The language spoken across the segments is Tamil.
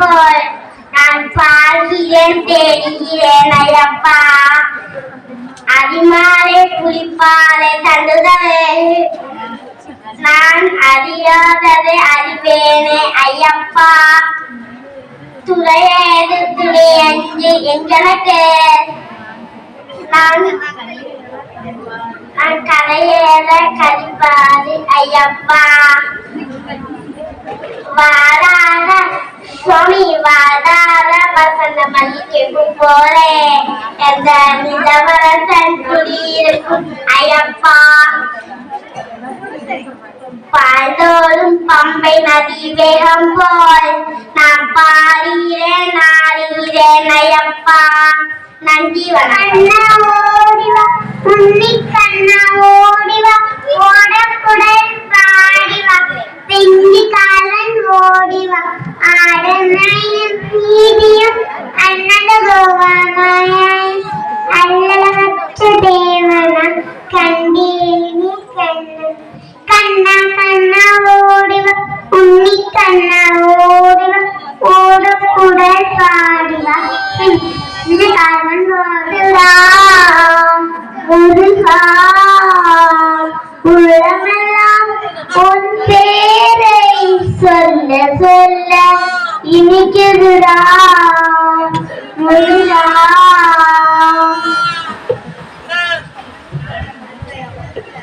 போல் நான் பார்க்கிறேன் தேடுகிறேன் ஐயப்பா. அதிமாலை புலிப்பாலை தந்துதலே நான் அறியாததை அறிவேனே ஐயப்பா. துறையேது துணை என்று எங்களுக்கு நான் கரையேற கழிப்பாது ஐயப்பா. வாராத சுவாமி வாராத வசந்த மல்லிகை போலே எந்த நிலவரசன் குடியிருக்கும் ஐயப்பா. பாய்தோறும் பம்பை நதி வேகம் போல் நான் பாடுகிறேன் நாடுகிறேன் ஐயப்பா. நன்றி வணக்கம். ஓடிவா உன்னி கண்ணா ஓடிவா ஓடக்குடல் பாடிவா பெஞ்சி காலன் ஓடிவா ஆடனையும் நீதியும் அன்னத கோவானாய் அல்லலமற்ற தேவனா கண்டேனி கண்ணு கண்ணா கண்ணா ஓடிவா உன்னி கண்ணா ஓடிவா ஓடக்குடல் பாடிவா பெஞ்சி காலன் ஓடிவா முருகா. உலகமெல்லாம் உன் பேரை சொல்ல சொல்ல இனிக்குதுடா முருகா.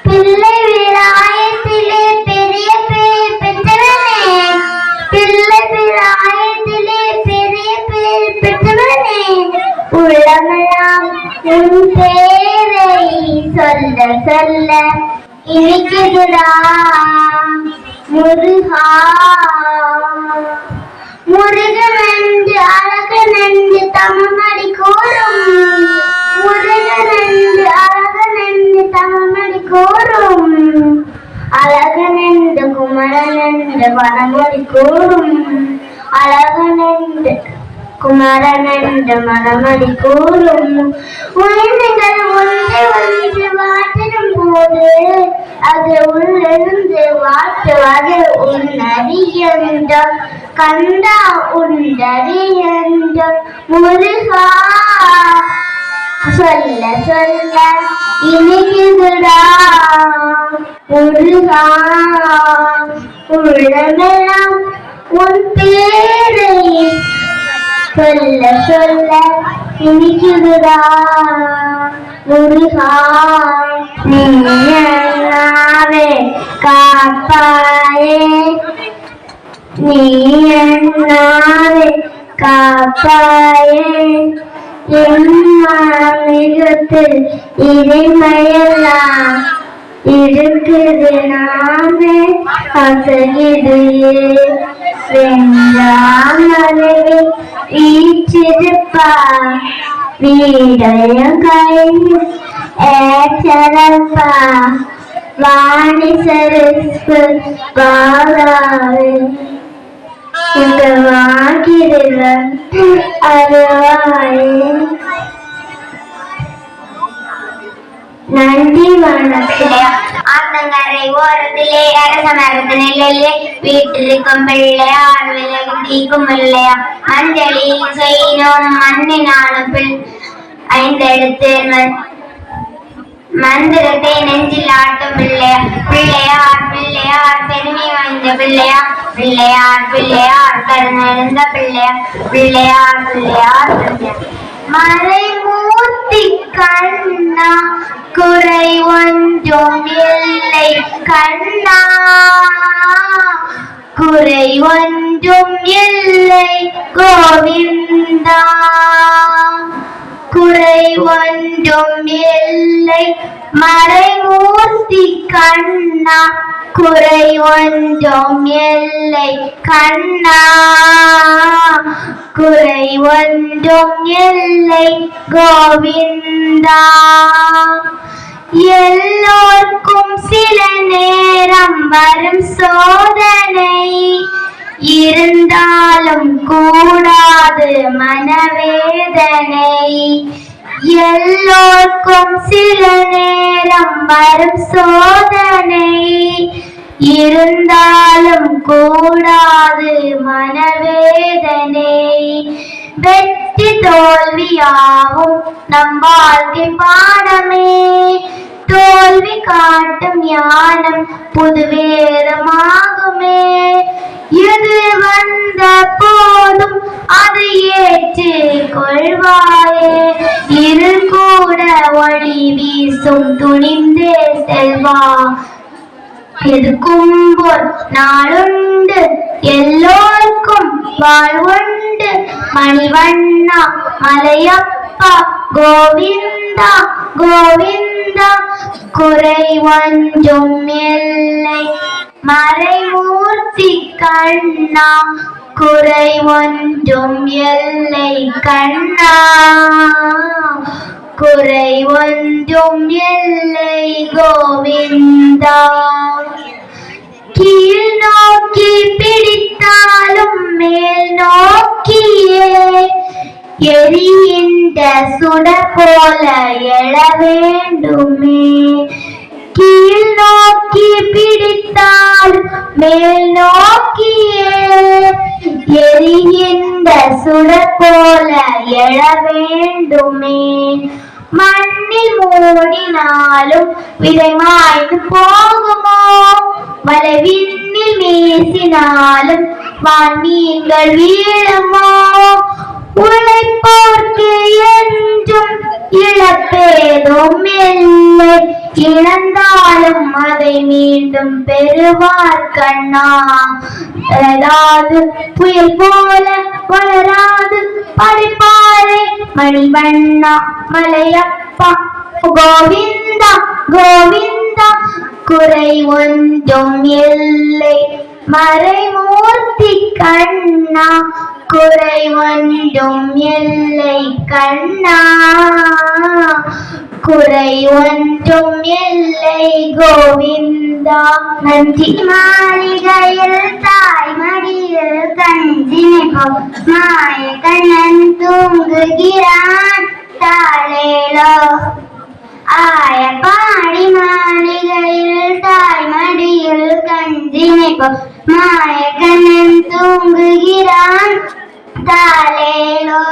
பிள்ளை விராயத்திலே பெரிய பேர் பெற்றவனே பிள்ளை விராயத்திலே பெரிய பேர் பெற்றவனே உலகமெல்லாம் உன் பேரை சொல்ல சொல்ல இனிக்குதுடா முருகா. முருகனன்று அழகனன்று தமிழ்மடி கோரும் முருகனன்று அழகனன்று தமிழ்மடி கோரும் அழகனன்று குமரனன்று வனமொழி கூறும் அழகனன்று குமரனன்று மனமடி கூறும். உயிர்கள் ஒன்றை ஒன்று வாட்டிடும் போது அது உள்ளிருந்து வாட்டுவது உன்னறியந்தம் கண்டா உண்டறியந்தம் முருகா. சொல்ல சொல்ல இனிக்குதுடா முருகா. உள்ளமெல்லாம் உன் பேரை சொல்ல சொல்ல இனிக்குதுடா முருகா. நீயே காப்பாயே நீயே காப்பாயே மிகத்தில் இனிமையெல்லாம் இருக்குது நாமே அசகிது வென்றாமலே வீச்சிருப்பா வீடைய கை ஏற்றப்பா வாணி சரஸ்பு பாராவே இந்த வாக்கிடுவன் அருவாயே. நன்றி வணக்கம். ஆத்தங்கரை ஓரத்திலே அரச மரத்து நிலையிலே வீட்டிற்கும் பிள்ளையார் விலகு தீக்கும் இல்லையா அஞ்சலி செய்யணும் மண்ணினாலும் ஐந்தெழுத்து மந்திரத்தை நெஞ்சில் ஆட்டும் பிள்ளையார் பிள்ளையார் பிள்ளையார் பெருமை வாய்ந்த பிள்ளையார் பிள்ளையார் பிள்ளையார் கருணந்த பிள்ளையார் பிள்ளையார் பிள்ளையார் பிள்ளையார். மறைமூர்த்தி கண்ணா குறை ஒன்றும் இல்லை கண்ணா குறை ஒன்றும் இல்லை கோவிந்தா குறை ஒன்றும் இல்லை மறைமூர்த்தி கண்ணா குறை ஒன்றும் இல்லை கண்ணா குறை ஒன்றும் இல்லை கோவிந்தா. எல்லோர்க்கும் சில நேரம் வரும் சோதனை இருந்தாலும் கூடாது மனவேதனை எல்லோர்க்கும் சில நேரம் வரும் சோதனை இருந்தாலும் கூடாது மனவேதனை. வெற்றி தோல்வியாவும் நம் வாழ்க்கை பாடமே. தோல்வி காட்டும் ஞானம் புது வேதமாகுமே. எது வந்த போதும் அதை ஏற்று கொள்வாயே. இருள் கூட ஒளி வீசும் துணிந்தே செல்வா. எதுக்கும் ஒரு நாளுண்டு எல்லோருக்கும் வாழ்வுண்டு. மணிவண்ணா மலையப்பா கோவிந்தா கோவிந்தா. குறை ஒன்றும் இல்லை மறைமூர்த்தி கண்ணா. குறை ஒன்றும் இல்லை கண்ணா. குறை ஒன்றும் இல்லை கோவிந்தா. கீழ் நோக்கி பிடித்தாலும் மேல் நோக்கியே எரிகின்ற சுடர் போல எழ வேண்டுமே. கீழ் நோக்கி பிடித்தால் மேல் நோக்கியே எரிகின்ற சுடர் போல எழ வேண்டுமே. மண்ணில் மூடினாலும் விதை மாய்ந்து போகுமோ. வளைவிண்ணில் வீசினாலும் வான்மீன்கள் வீழுமோ. உழைப்போர்க்கு என்றும் இழப்பேதும் இல்லை. இழந்தாலும் அதை மீண்டும் பெறுவார் கண்ணா. வளராது புயல் போல வளராது படிப்பாரே. மணிவண்ணா மலையப்பா கோவிந்தா கோவிந்தா. குறை ஒன்றும் இல்லை மறைமூர்த்தி கண்ணா. குறை ஒன்றும் இல்லை கண்ணா. குறை ஒன்றும் இல்லை கோவிந்தா. நன்றி. மாளிகையில் தாய் மடியில் கஞ்சினை மாய கண்ணன் தூங்குகிறான் தாளேலோ. ஆய பாடி மாளிகையில் தாய் மடியில் கஞ்சினை மாய கண்ணன் தூங்குகிறான் தாளேலோ.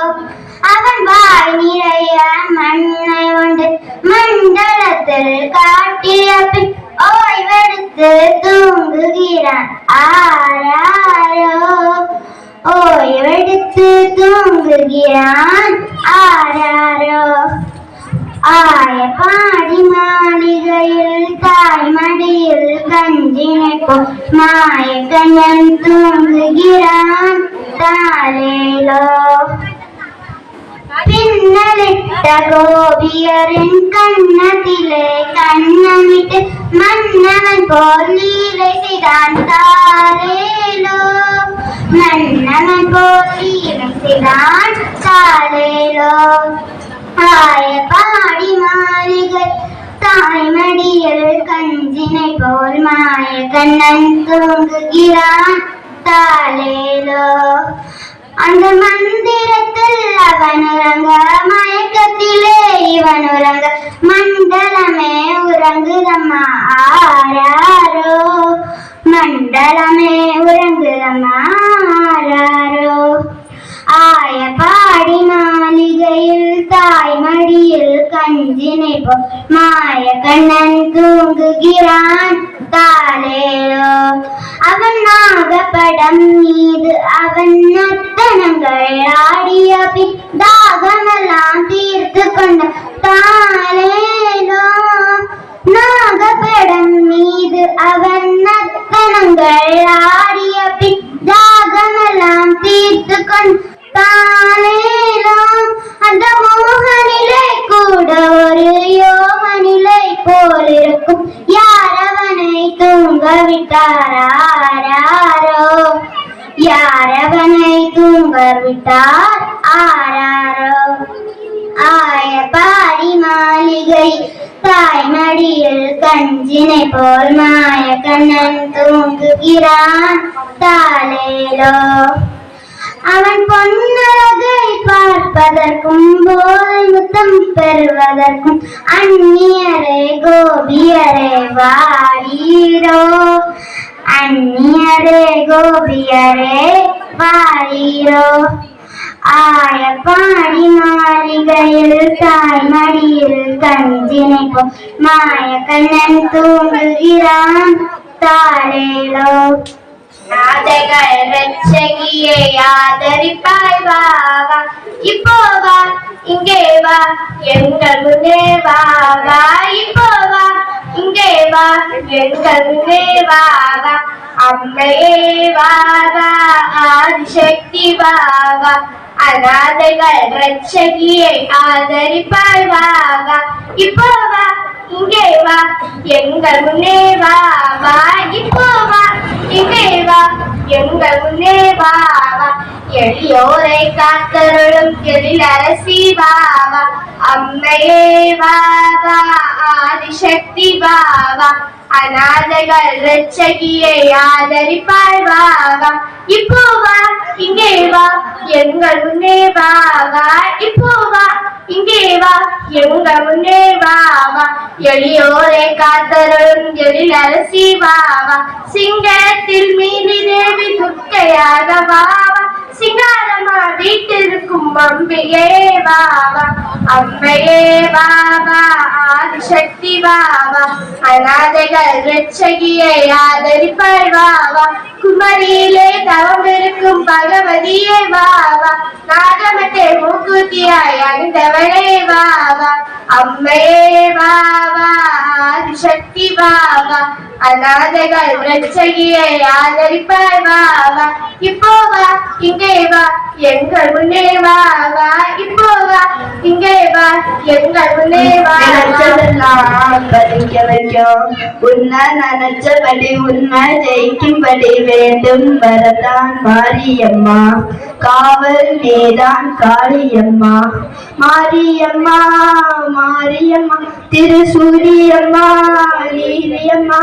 அவன் வாய் நிறைய மண்ணை உண்டு மண்டலத்தில் காட்டிய பின் ஓய்வெடுத்து தூங்குகிறான் ஆராரோ. ஓய்வெடுத்து தூங்குகிறான் ஆராரோ. ஆய பாடி மாளிகையில் தாய் மடியில் கஞ்சினை மாய கண்ணன் தூங்குகிறான் தாளேலோ. பின்னலிட்ட கோபியரின் கண்ணத்திலே கண்ணமிட்டு மன்னவன் போல் லீலை செய்தான் தாளேலோ. மன்னவன் போல் லீலை செய்தான் தாளேலோ. ஆய பாடி மாளிகை தாய் மடியில் கஞ்சினை போல் மாய கண்ணன் தூங்குகிறான் தாளேலோ. அந்த மந்திரத்தில் அவன் உறங்க மயக்கத்திலே இவன் உறங்க மண்டலமே உறங்குதம்மா ஆராரோ. மண்டலமே உறங்குதம்மா ஆராரோ. ஆய பாடி மாளிகையில் தாய் மடியில் கஞ்சினை போல் மாய கண்ணன் தூங்குகிறான் தாளேலோ. அவன் நாகப்படம் மீது அவன் நர்த்தனங்கள் ஆடிய பின் தாகமெல்லாம் தீர்த்து கொண்ட தாளேலோ. நாகப்படம் மீது அவன் நர்த்தனங்கள் ஆடிய பின் தாகமெல்லாம் தீர்த்து கொண்ட தாளேலோ. அந்த மோகனிலை கூட ஒரு யோக நிலை போல் இருக்கும். யார் அவனை தூங்க விட்டாரோ. யார் அவனை தூங்க விட்டார் ஆராரோ. ஆய பாடி மாளிகை தாய் மடியில் கஞ்சினை போல் மாய கண்ணன் தூங்குகிறான் தாளேலோ. அவன் பொன்னழகை பார்ப்பதற்கும் போல் முத்தம் பெறுவதற்கும் அந்நியரே கோபியரே வாரீரோ. அந்நியரே கோபியரே வாரீரோ ஆயப்பாடி மாளிகையில் தாய்மடியில் கஞ்சினைப்போம் மாய கண்ணன் தூங்குகிறான் தாரேலோ நாதைகள் ரட்சகியை ஆதரிப்பாய் வா வா இப்போ வா இங்கே வா எங்கள் முன்னே வா வா இப்போ வா இங்கே வா எங்கள் முன்னே வா வா அம்மையே வா வா ஆதிசக்தி வா வா அநாதைகள் ரட்சகியை ஆதரிப்பாய் வா வா இப்போ வா இங்கே வா எங்கள் முன்னே வா வா இப்போ வா இங்கே வா எங்கள் முன்னே வா வா எளியோரை காத்தருளும் எழில் அரசி வா வா அம்மையே வா வா ஆதிசக்தி வா வா அநாதைகள் ரட்சகியை ஆதரிப்பாய் வா வா இப்போ வா இங்கே வா எங்கள் முன்னே வா வா இப்போ வா இங்கே வா எங்கள் முன்னே வா வா எளியோரை காத்தருளும் எழில் அரசி வா வா சிங்கத்தில் மீனி தேவி துர்க்கையாக வா வா சிங்காரமா வீட்டிற்கும் அம்பிகே வா வா அம்மையே வா வா ஆதிசக்தி வா வா அநாதைகள் ரட்சகியை ஆதரிப்பாய் வா வா குமரியிலே தவம் இருக்கும் பகவதியே வா வா நாகமத்தை மூக்குத்தியாய் அணிந்தவளே வா வா அம்மையே வா வா ஆதிசக்தி வா வா அநாதைகள் ரட்சகியை ஆதரிப்பாய் வா வா இப்போ வா இங்கே வா எங்கள் முன்னே வா வா இப்போ வா இங்கே வா எங்கள் முன்னே வா படிக்க வைக்கும் உன்னை நினைச்சபடி உன்னை ஜெயிக்கும்படி வேண்டும் வரதான் மாரியம்மா காவல் நீதான் காளியம்மா மாரியம்மா மாரியம்மா திருசூரியம்மா நீலியம்மா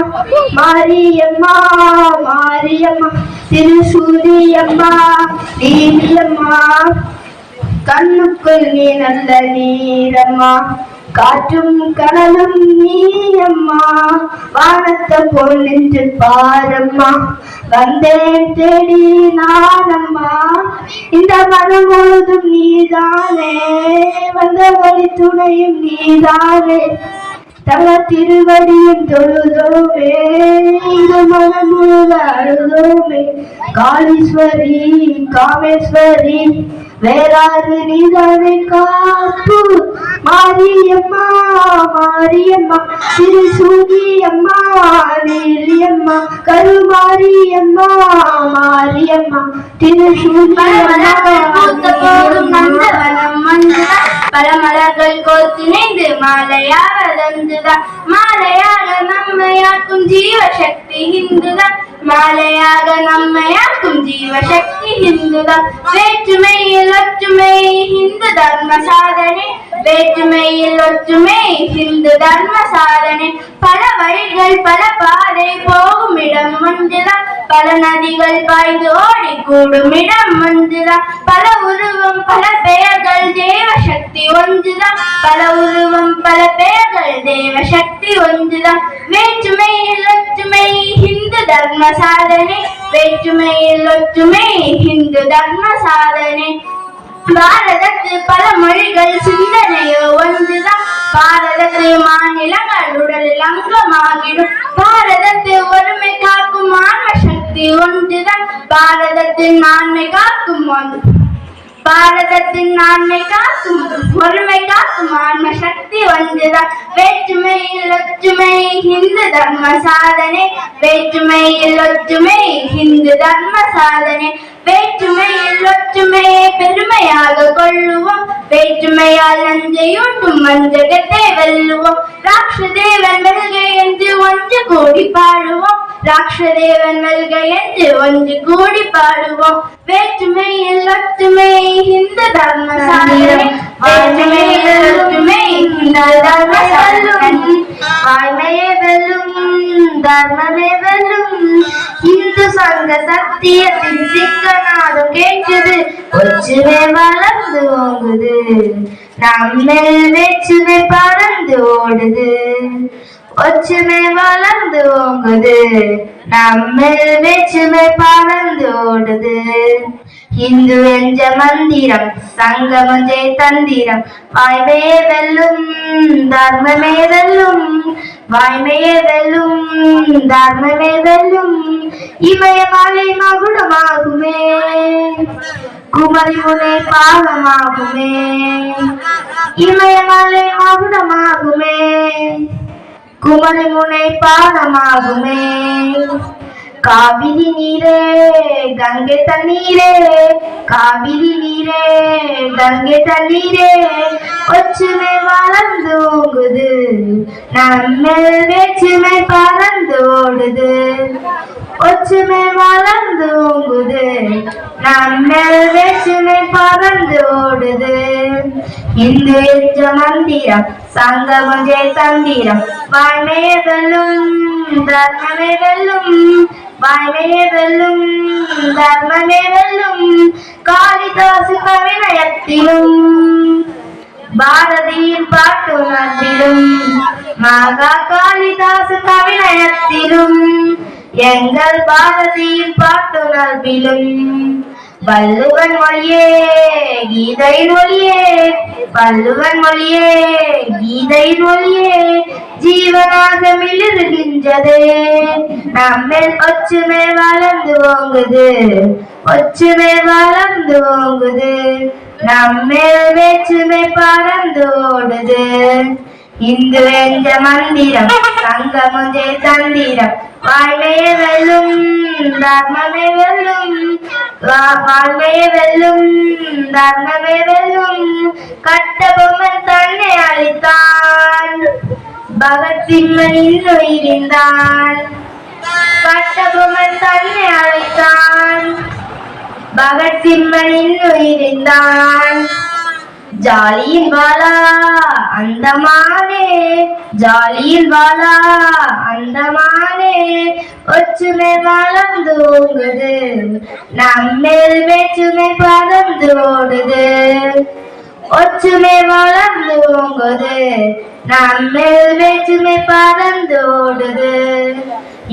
மாரியம்மா மாரியம்மா திருசூரியம்மா நீலியம்மா கண்ணுக்குள் நீ நல்ல நீரம்மா காற்றும் கடலும் நீயம்மா வானத்தை போல் நின்று பாரம்மா வந்தேன் தேடி நானம்மா இந்த மனம் முழுதும் நீதானே வந்த வழி துணையும் நீதானே தங்க திருவடியும் தொழுதோமே இந்த மனம் முழுத அழுதோமே காளீஸ்வரி காமேஸ்வரி வேறாறு நீதானே காப்பு மாரியம்மா மாரியம்மா திருசூரியம்மா நீலியம்மா கருமாரியம்மா மாரியம்மா திருசூரியம்மா பல மலர்கள் கோர்த்திணைந்து மாலையாவதந்துதான் மாலையாக நம்மையாக்கும் ஜீவசக்தி ஹிந்துதான் மாலையாக நம்மையாக்கும் ஜீவசக்தி ஹிந்துதான் வேற்றுமையில் ஒற்றுமை ஹிந்து தர்ம சாதனை வேற்றுமையில் ஒற்றுமை ஹிந்து தர்ம சாதனை பல வழிகள் பல பாதை போகும் இடம் ஒன்றுதான் பல நதிகள் பாய்ந்து ஓடி கூடும் இடம் ஒன்றுதான் பல உருவம் பல பெயர்கள் தேவ சக்தி ஒன்றுதான் பல உருவம் பல பெயர்கள் தேவ சக்தி ஒன்றுதான் வேற்றுமையில் ஒற்றுமை ஹிந்து தர்ம சாதனை வேற்றுமையில் ஒற்றுமை ஹிந்து தர்ம சாதனை பாரதத்து பல மொழிகள் சிந்தனையோ ஒன்றுதான் பாரதத்து மாநிலங்கள் உடலில் அங்கமாகிடும் பாரதத்து ஒருமை காக்கும் ஆன்ம சக்தி ஒன்றுதான் பாரதத்தின் ஆண்மை காக்கும் ஒன்று பாரதத்தின் ஆண்மை காக்கும் ஒருமை காக்கும் ஆன்ம சக்தி ஒன்றுதான் வேற்றுமையில் ஒற்றுமை ஹிந்து தர்ம சாதனை வேற்றுமையில் ஒற்றுமை ஹிந்து தர்ம சாதனை வேற்றுமையில் ஒற்றுமையை பெருமையாக கொள்ளுவோம் வேற்றுமையால் நஞ்சையூட்டும் வஞ்சகத்தை வெல்லுவோம் ராட்சதேவன் வெல்கை என்று ஒன்று கூடி பாடுவோம் ராட்சதேவன் வெல்கை என்று ஒன்று கூடி பாடுவோம் வேற்றுமையில் ஒற்றுமை ஹிந்து தர்ம சாதனை வேற்றுமையில் ஒற்றுமை ஹிந்து தர்ம சாதனை வாய்மையே வெல்லும் தர்மமே வெல்லும் இந்து சங்க சத்தியத்தின் சிக்கனாலும் கேட்குது ஒற்றுமை வளர்ந்து ஓங்குது நம்மில் வேற்றுமை பறந்து ஓடுது ஒற்றுமை வளர்ந்து ஓங்குது, நம்மில் வேற்றுமை பறந்து ஓடுது. இந்து என்ற மந்திரம், சங்கமம் ஜெய தந்திரம், வாய்மையே வெல்லும் தர்மமே வெல்லும், வாய்மையே வெல்லும் தர்மமே வெல்லும். இமயமலை மகுடமாகுமே, குமரிமுனை பாலமாகுமே, இமயமலை மகுடமாகுமே, குமரிமுனை பாலமாகுமே. காவிரி நீரே கங்கை தண்ணீரே, காவிரி நீரே கங்கை தண்ணீரே, ஒற்றுமை வளர்ந்து ஓங்குது, நம்மில் வேற்றுமை பறந்து ஓடுது. ஒற்றுமை வளர்ந்து ஓங்குது, நம்மில் வேற்றுமை பறந்து ஓடுது. இந்து என்ற மந்திரம், சங்கமம் ஜெய தந்திரம், வாய்மையே வெல்லும் தர்மமே வெல்லும், வாய்மையே வெல்லும் தர்மமே வெல்லும். காளிதாசு கவிநயத்திலும் பாரதியின் பாட்டுணர்விலும், மகா காளிதாசு கவிநயத்திலும், எங்கள் பாரதியின் பாட்டுணர்விலும். வள்ளுவன் மொழியே கீதையின் மொழியே, வள்ளுவன் மொழியே கீதையின் மொழியே, ஜீவனாக மிளிர்கின்றதே, நம்மில் ஒற்றுமை வளர்ந்து ஓங்குது, ஒற்றுமை வளர்ந்து ஓங்குது, நம்மில் வேற்றுமை பறந்து ஓடுது. இந்து என்ற மந்திரம், சங்கமம் ஜெய தந்திரம், வாய்மையே வெல்லும் தர்மமே வெல்லும், வாய்மையே வெல்லும் தர்மமே வெல்லும். கட்டபொம்மன் தன்னை அழித்தான், பகத்சிம்மன் உயிரிந்தான். கட்டபொம்மன் தன்னை அழித்தான், பகத்சிம்மன் உயிரிந்தான். ஜாலியின் வாலா அந்தமானே, ஜாலியின் வாலா அந்தமானே, ஒற்றுமை வளர்ந்து ஓங்குது, நம்மில் வேற்றுமை பறந்து ஓடுது. ஒற்றுமை வளர்ந்து ஓங்குது, நம்மில் வேற்றுமை பறந்து ஓடுது.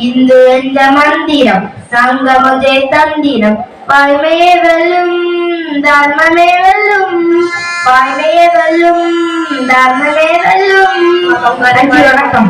இந்து என்ற மந்திரம், சங்கமம் ஜெய தந்திரம், வாய்மையே வெல்லும் தர்மமே வெல்லும், வாய்மையே வெல்லும் தர்மமே வெல்லும். வணக்கம்.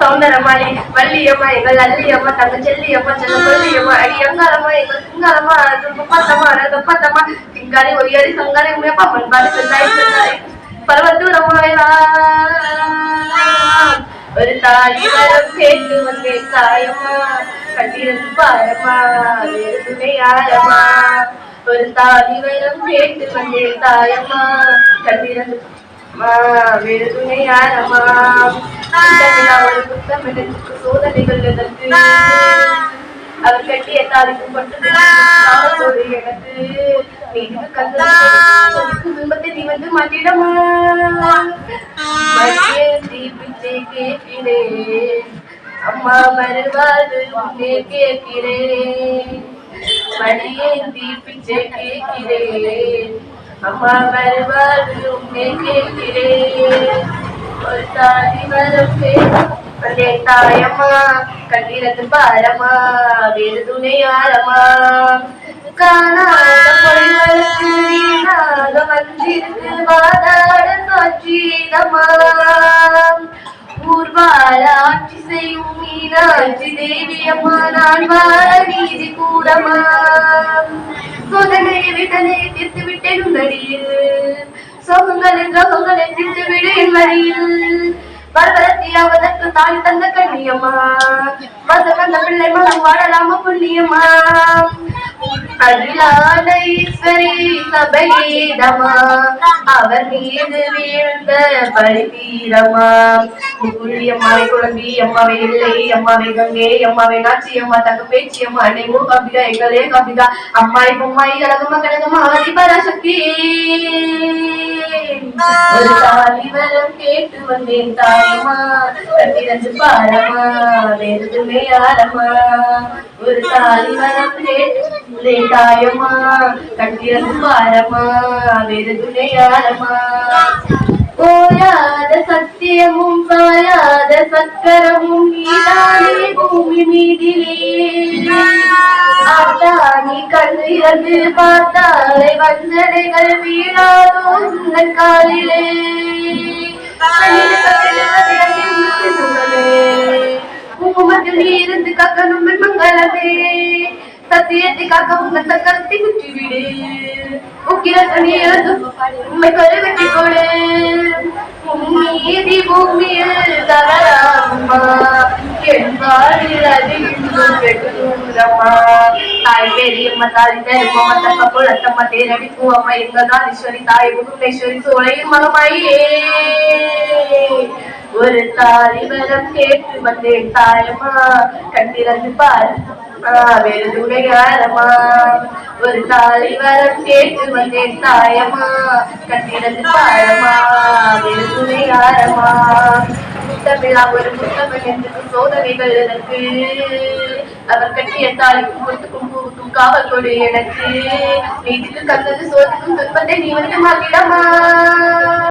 சௌந்தரமாளி வள்ளியம்மா எங்கள் அல்லியம்மா, தங்க செல்லியம்மா, செல்ல கொல்லியம்மா, அடி எங்காலம்மா எங்கள் சிங்காலம்மா, துப்பத்தம்மா துப்பத்தம்மா, திங்காலி ஒய்யாரி சங்காலி உமையப்பா பண்பாடு செல்லாய் பருவத்தூரம்மாவே ஒரு தாலி வரம் கேட்டு வந்தேன் தாயம்மா, கட்டிருந்து பாரம்மா வேறு துணை யாரம்மா. ஒரு தாலி வரம் கேட்டு வந்தேன் தாயம்மா, கட்டிருந்து வேறு துணை யாரம்மா. ஒரு புத்தம் எனக்கு சோதனைகள் எதற்கு, அவர் கட்டிய தாலிக்கு பட்டு எனக்கு துன்பத்தை நீ வந்து மாட்டிடமா. பிச்சை கேட்கிறேன் அம்மா, மறுவாழ்வு உன்னே கேட்கிறேன். மடியேந்தி பிச்சை கேட்கிறேன் அம்மா, மறுவாழ்வு உன்னே கேட்கிறேன். ஒரு தாலி வரம் வந்தேன் தாயம்மா, கட்டிரத்து பாரம்மா வேறு துணை யாரம்மா. காணாத பொருள்களுக்கு வீணாக வந்திருக்கு வாதாட காட்சிதம்மா, ஊர்வாழ ஆட்சி செய்யும் மீனாட்சி தேவி அம்மா, நான் வாழ நீதி கூடமா. சோதனையை விட்டனை தீர்த்து விட்டேன் உன்னடியில், சோகங்களின் ரோகங்களை தீர்த்து விடு என் வழியில். பரபரத்தியாவதற்கு தாய் தந்த கண்ணியம்மா, வந்த பிள்ளை மனம் வாழலாம புண்ணியம்மா. அகிலான ஈஸ்வரி சபையிடமா, அவர் மீது வீழ்ந்த பழிதீரமா. முக்குழியம்மாவை குழம்பி அம்மாவை இல்லை அம்மாவை கங்கை அம்மாவை நாச்சி அம்மா தங்க பேச்சி அம்மா அன்னை மூகாம்பிகா எங்களே காம்பிகா அம்மாய் பொம்மாய் கழகமா கழகமா ஆதி பராசக்தி. ஒரு தாலி வரம் கேட்டு வந்தேன் தாயம்மா கட்டிரந்து பாரம்மா வேறு துணையாரம்மா ஒரு தாலி வரம் கேட்டு வந்தேன் தாயம்மா கட்டிரந்து பாரம்மா வேறு துணையாரம்மா ஓயாத சத்தியமும் சாயாத சக்கரமும் நீதானே பூமி மீதிலே ஆத்தானி கண்ணிரந்து பார்த்தாலே வஞ்சனைகள் வீழாதோ உந்தன் காலிலே குங்குமத்தில் நீ இருந்து கக்கணும் மங்களமே சத்தியத்தை காக்க உங்க சக்கரத்தை குற்றி விடு உக்கிரத்தை இழந்து உண்மை கருவெட்டி கொடு நீதி பூமியில் தவறாமா என்பாரில் அதிகம் பெற்றூரம்மா தாய் பெரியம்மா தாய் தருமம்மா தப்ப குளத்தம்மா தேரடிக்கும் அம்மா எங்கதான் ஈஸ்வரி தாய் புகுந்தேஸ்வரி சோழையின் மகமாயே ஒரு தாலி வரம் கேட்டு வந்தேன் தாயம்மா கண்டிரந்து பாரு வேறு துணையாரம்மா ஒரு தாலி வரம் கேட்டு வந்தேன் தாயம்மா கட்டிடத்து பாரம்மா வேறு துணையாரம்மா முத்தமிழா ஒரு முத்தமிழ் என்று சோதனைகள் எனக்கு அவர் கட்டிய தாலிக்கும் கொத்துக்கும் பூவுக்கும் காவல் கொடு எனக்கு வீட்டுக்கு கந்தது சோதுக்கும் துன்பத்தை நீ வந்து மாத்திடமா